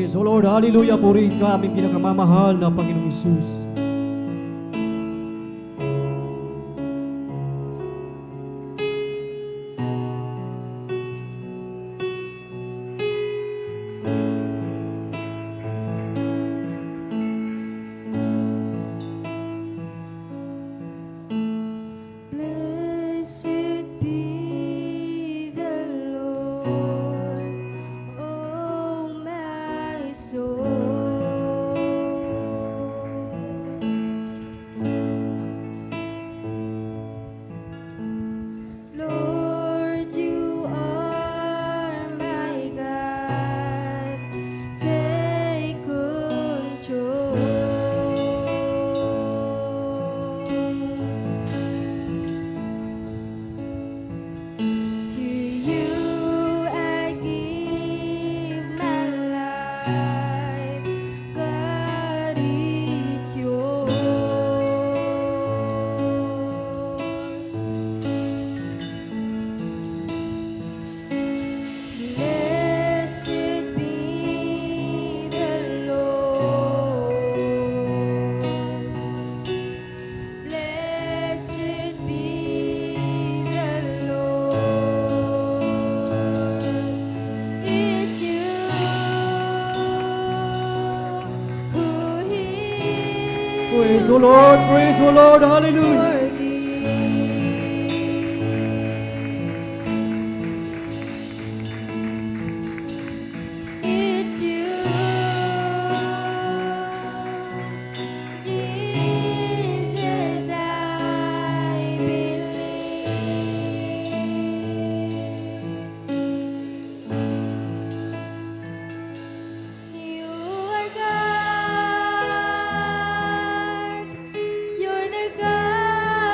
Praise the Lord. Hallelujah. Purihin ka aming pinakamamahal na Panginoong Isus. Blessed be the Lord, oh my soul. Lord, you are my God, take control. To you I give my life, God, it's yours. Blessed be the Lord. Blessed be the Lord. It's you who heals Praise the Lord. Praise the Lord. Hallelujah. forgives. It's you, Jesus, I believe. You are God. You're the God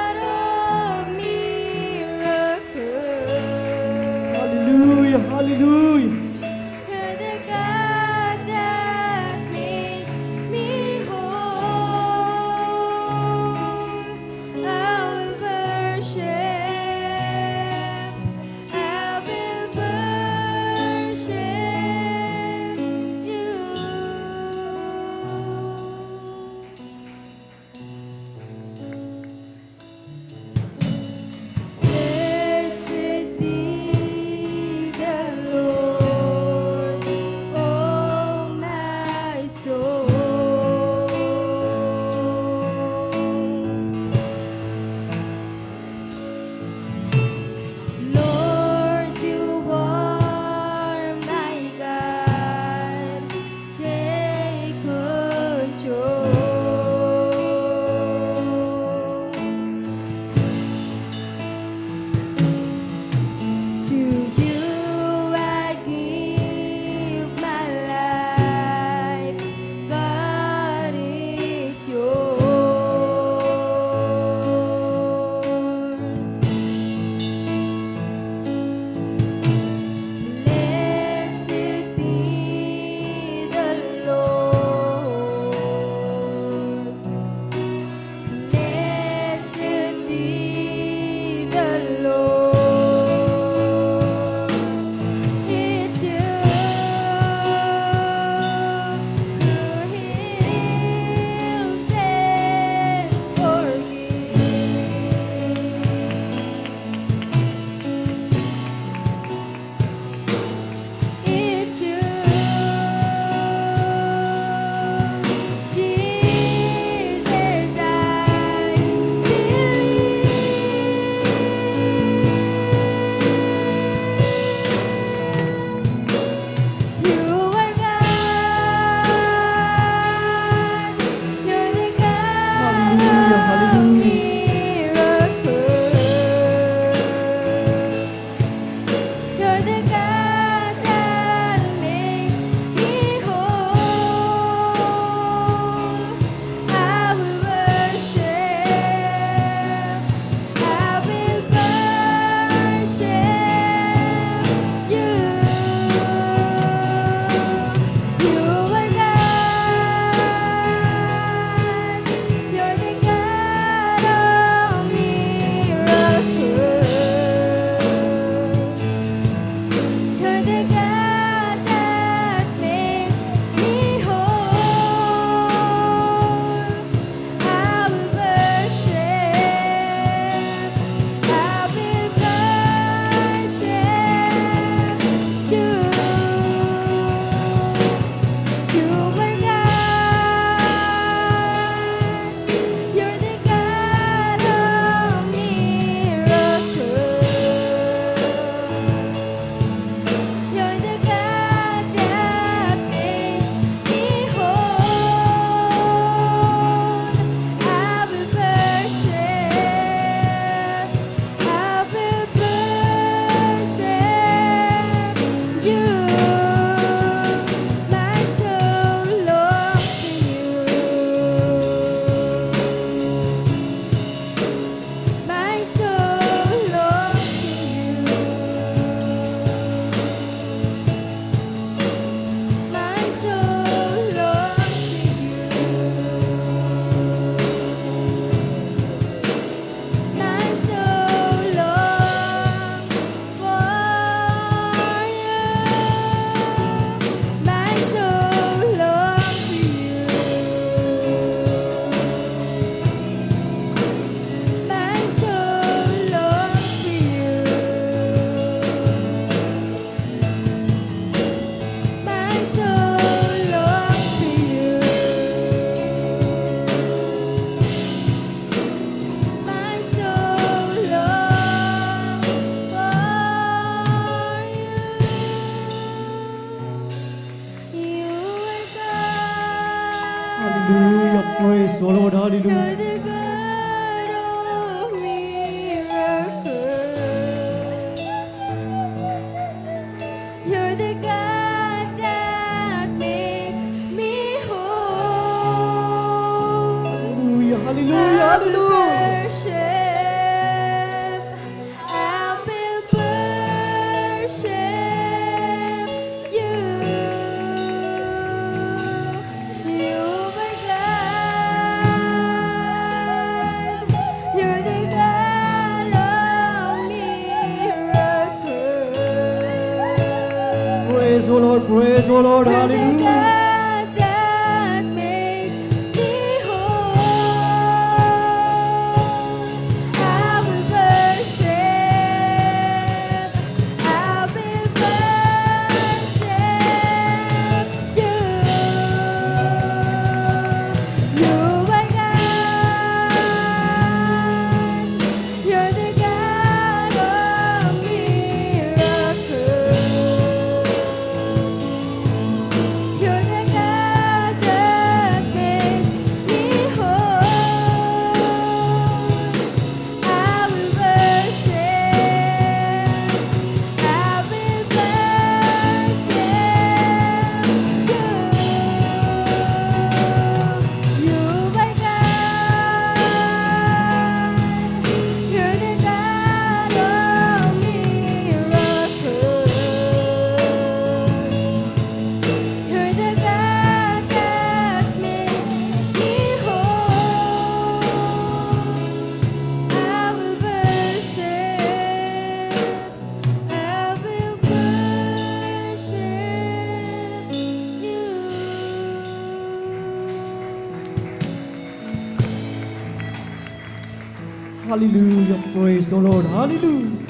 hallelujah. You're the God of miracles. You're the God that makes me whole. Hallelujah, hallelujah, I will hallelujah. worship. I will worship you. You are God. You're the God of miracles. Praise, O Lord, praise, O Lord, You're the hallelujah. God that makes me whole. I will worship. I will worship you. You are God. You're the God of miracles. You're the God that makes me whole. I will worship. I will worship you. You are God. You're the God of miracles. You're the God that makes me whole. I will worship. I will worship you. Hallelujah, praise the Lord, hallelujah.